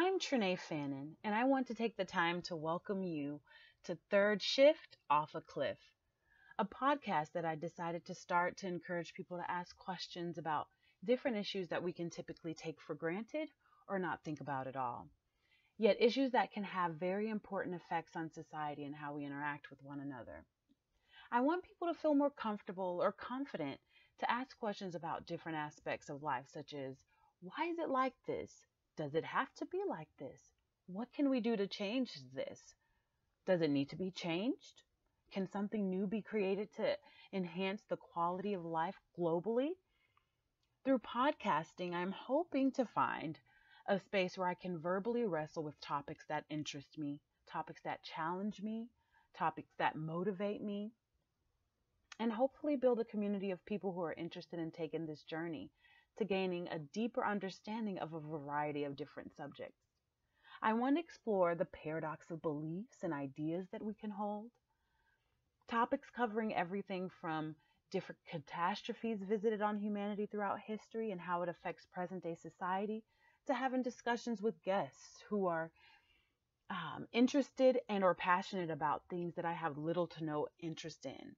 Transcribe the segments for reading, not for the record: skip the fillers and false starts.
I'm Trinae Fannin, and I want to take the time to welcome you to Third Shift Off a Cliff, a podcast that I decided to start to encourage people to ask questions about different issues that we can typically take for granted or not think about at all. Yet, issues that can have very important effects on society and how we interact with one another. I want people to feel more comfortable or confident to ask questions about different aspects of life, such as why is it like this? Does it have to be like this? What can we do to change this? Does it need to be changed? Can something new be created to enhance the quality of life globally? Through podcasting, I'm hoping to find a space where I can verbally wrestle with topics that interest me, topics that challenge me, topics that motivate me, and hopefully build a community of people who are interested in taking this journey to gaining a deeper understanding of a variety of different subjects. I want to explore the paradox of beliefs and ideas that we can hold, topics covering everything from different catastrophes visited on humanity throughout history and how it affects present day society, to having discussions with guests who are interested and or passionate about things that I have little to no interest in.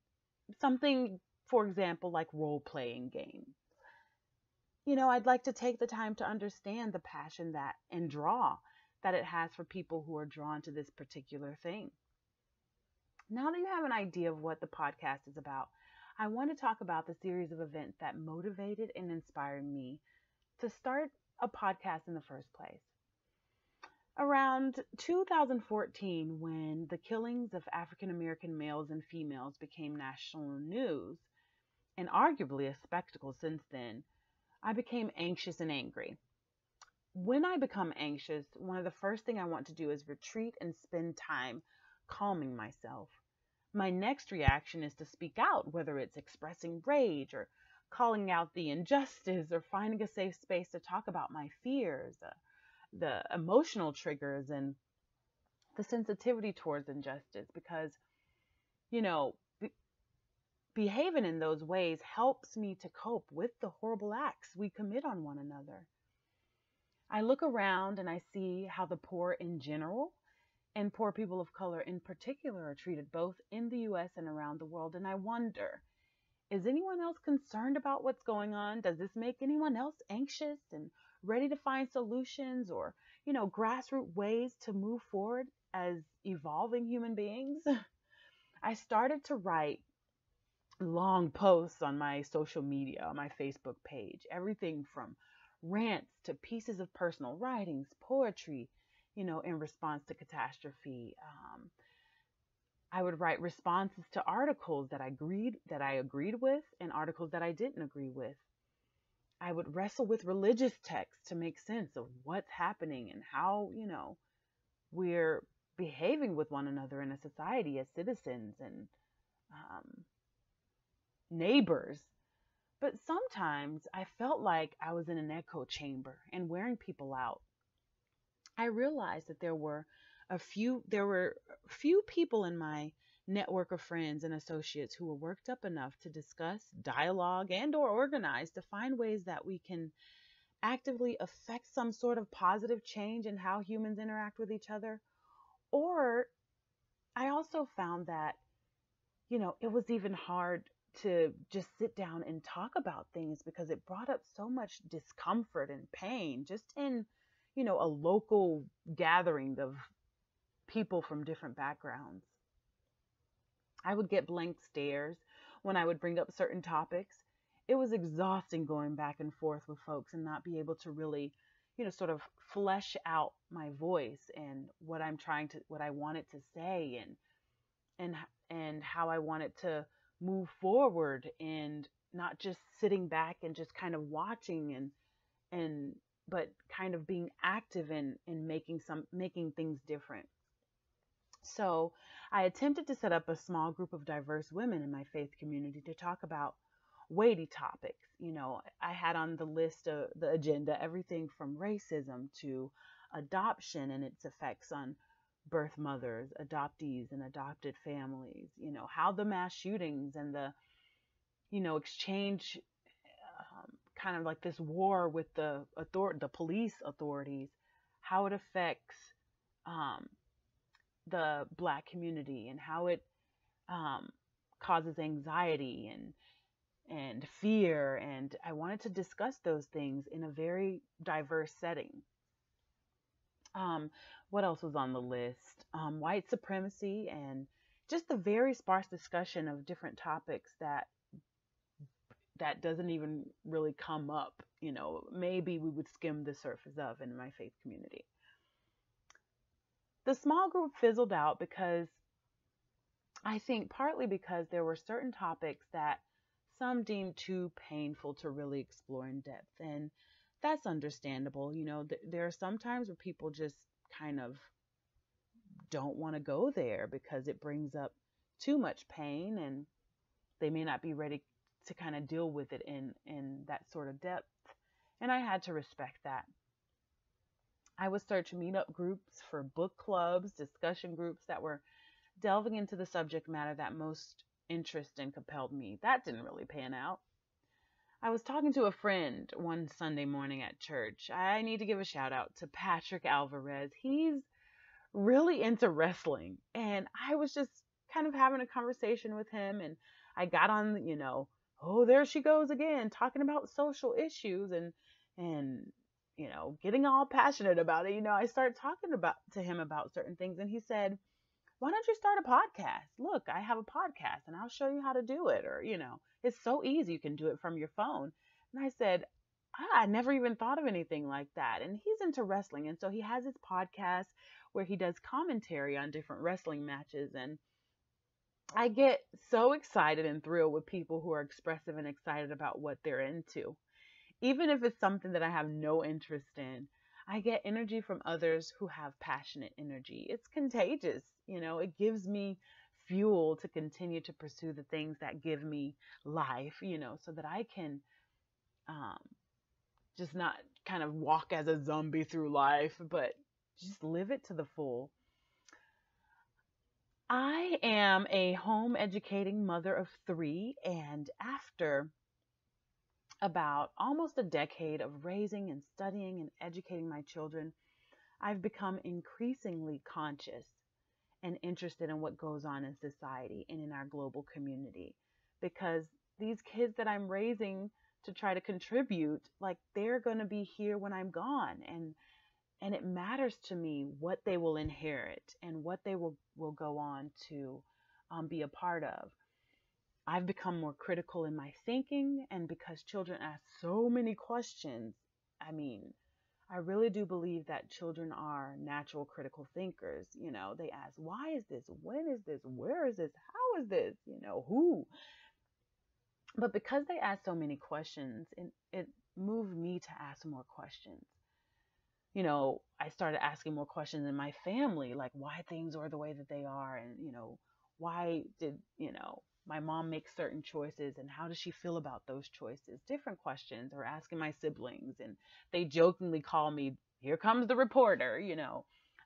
Something, for example, like role playing games. I'd like to take the time to understand the passion that and draw that it has for people who are drawn to this particular thing. Now that you have an idea of what the podcast is about, I want to talk about the series of events that motivated and inspired me to start a podcast in the first place. Around 2014, when the killings of African American males and females became national news, and arguably a spectacle since then, I became anxious and angry. When I become anxious, one of the first thing I want to do is retreat and spend time calming myself. My next reaction is to speak out, whether it's expressing rage or calling out the injustice or finding a safe space to talk about my fears, the emotional triggers, and the sensitivity towards injustice. Because, you know, behaving in those ways helps me to cope with the horrible acts we commit on one another. I look around and I see how the poor in general and poor people of color in particular are treated both in the US and around the world. And I wonder, is anyone else concerned about what's going on? Does this make anyone else anxious and ready to find solutions or, grassroots ways to move forward as evolving human beings? I started to write long posts on my social media, on my Facebook page, everything from rants to pieces of personal writings, poetry, in response to catastrophe. I would write responses to articles that I agreed with and articles that I didn't agree with. I would wrestle with religious texts to make sense of what's happening and how, we're behaving with one another in a society as citizens and um, neighbors. But sometimes I felt like I was in an echo chamber and wearing people out. I realized that there were few people in my network of friends and associates who were worked up enough to discuss, dialogue, and or organize to find ways that we can actively affect some sort of positive change in how humans interact with each other. Or I also found that, it was even hard to just sit down and talk about things because it brought up so much discomfort and pain just in, a local gathering of people from different backgrounds. I would get blank stares when I would bring up certain topics. It was exhausting going back and forth with folks and not be able to really, sort of flesh out my voice and what I wanted to say and and how I wanted to move forward and not just sitting back and just kind of watching and but kind of being active in making things different. So I attempted to set up a small group of diverse women in my faith community to talk about weighty topics. I had on the list of the agenda everything from racism to adoption and its effects on birth mothers, adoptees, and adopted families. How the mass shootings and the, exchange, kind of like this war with the police authorities, how it affects um, the Black community, and how it um, causes anxiety and fear. And I wanted to discuss those things in a very diverse setting. Um, what else was on the list? White supremacy, and just the very sparse discussion of different topics that doesn't even really come up. Maybe we would skim the surface of in my faith community. The small group fizzled out because I think partly because there were certain topics that some deemed too painful to really explore in depth. And that's understandable. There are some times where people just kind of don't want to go there because it brings up too much pain, and they may not be ready to kind of deal with it in that sort of depth. And I had to respect that. I would search meetup groups for book clubs, discussion groups that were delving into the subject matter that most interest and compelled me. That didn't really pan out. I was talking to a friend one Sunday morning at church. I need to give a shout out to Patrick Alvarez. He's really into wrestling, and I was just kind of having a conversation with him, and I got on, oh, there she goes again, talking about social issues and getting all passionate about it. I started talking to him about certain things, and he said, why don't you start a podcast? Look, I have a podcast and I'll show you how to do it. Or, it's so easy. You can do it from your phone. And I said, I never even thought of anything like that. And he's into wrestling. And so he has his podcast where he does commentary on different wrestling matches. And I get so excited and thrilled with people who are expressive and excited about what they're into. Even if it's something that I have no interest in, I get energy from others who have passionate energy. It's contagious. It gives me fuel to continue to pursue the things that give me life, so that I can um, just not kind of walk as a zombie through life, but just live it to the full. I am a home educating mother of 3, and after about almost a decade of raising and studying and educating my children, I've become increasingly conscious and interested in what goes on in society and in our global community. Because these kids that I'm raising to try to contribute, like, they're going to be here when I'm gone. And it matters to me what they will inherit and what they will go on to be a part of. I've become more critical in my thinking, and because children ask so many questions, I really do believe that children are natural critical thinkers. They ask, why is this? When is this? Where is this? How is this? Who? But because they ask so many questions, it moved me to ask more questions. I started asking more questions in my family, like why things are the way that they are, and, why did, my mom make certain choices, and how does she feel about those choices? Different questions. Or asking my siblings, and they jokingly call me, here comes the reporter,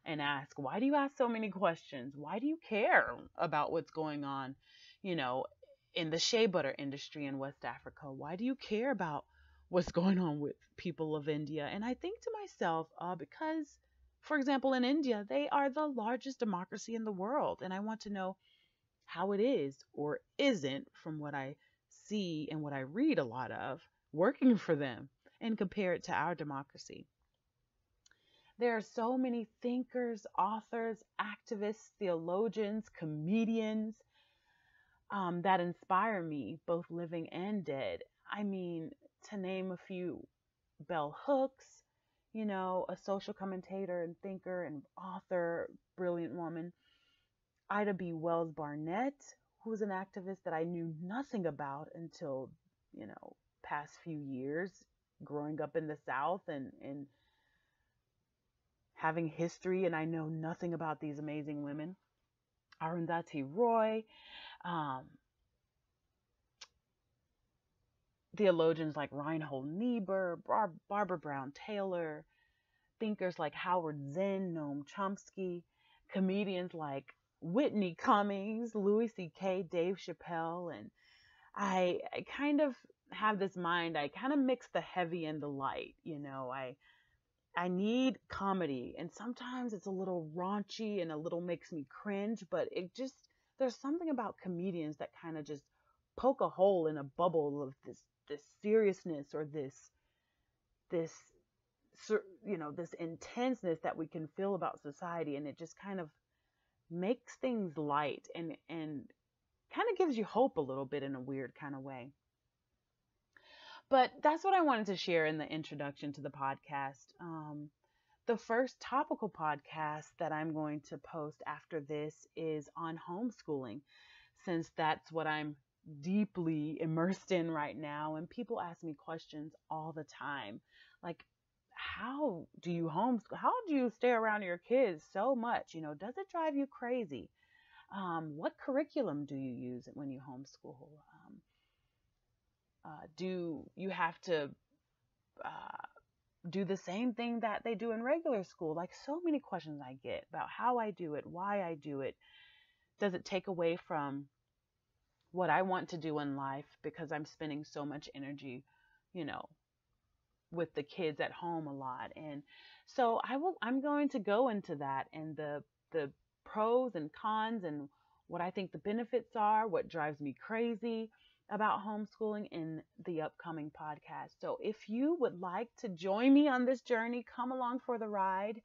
and ask, why do you ask so many questions? Why do you care about what's going on, in the shea butter industry in West Africa? Why do you care about what's going on with people of India? And I think to myself, because, for example, in India, they are the largest democracy in the world. And I want to know how it is or isn't, from what I see and what I read a lot of, working for them, and compare it to our democracy. There are so many thinkers, authors, activists, theologians, comedians that inspire me, both living and dead. To name a few: Bell Hooks, a social commentator and thinker and author, brilliant woman. Ida B. Wells Barnett, who's an activist that I knew nothing about until, past few years, growing up in the South and having history, and I know nothing about these amazing women. Arundhati Roy, theologians like Reinhold Niebuhr, Barbara Brown Taylor, thinkers like Howard Zinn, Noam Chomsky, comedians like Whitney Cummings, Louis C.K., Dave Chappelle. And I kind of have this mind. I kind of mix the heavy and the light. I need comedy, and sometimes it's a little raunchy and a little makes me cringe, but there's something about comedians that kind of just poke a hole in a bubble of this seriousness, or this this intenseness that we can feel about society, and it just kind of makes things light, and kind of gives you hope a little bit in a weird kind of way. But that's what I wanted to share in the introduction to the podcast. The first topical podcast that I'm going to post after this is on homeschooling, since that's what I'm deeply immersed in right now. And people ask me questions all the time, like, how do you homeschool? How do you stay around your kids so much? Does it drive you crazy? What curriculum do you use when you homeschool? Do you have to uh, do the same thing that they do in regular school? Like, so many questions I get about how I do it, why I do it. Does it take away from what I want to do in life because I'm spending so much energy, you know, with the kids at home a lot? And so I'm going to go into that, and the pros and cons, and what I think the benefits are, what drives me crazy about homeschooling, in the upcoming podcast. So if you would like to join me on this journey, come along for the ride,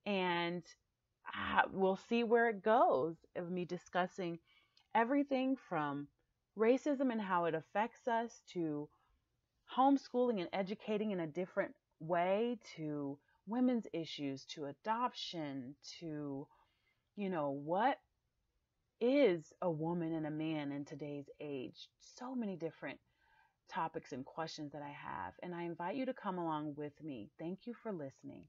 and we'll see where it goes, of me discussing everything from racism and how it affects us, to homeschooling and educating in a different way, to women's issues, to adoption, to, what is a woman and a man in today's age? So many different topics and questions that I have, and I invite you to come along with me. Thank you for listening.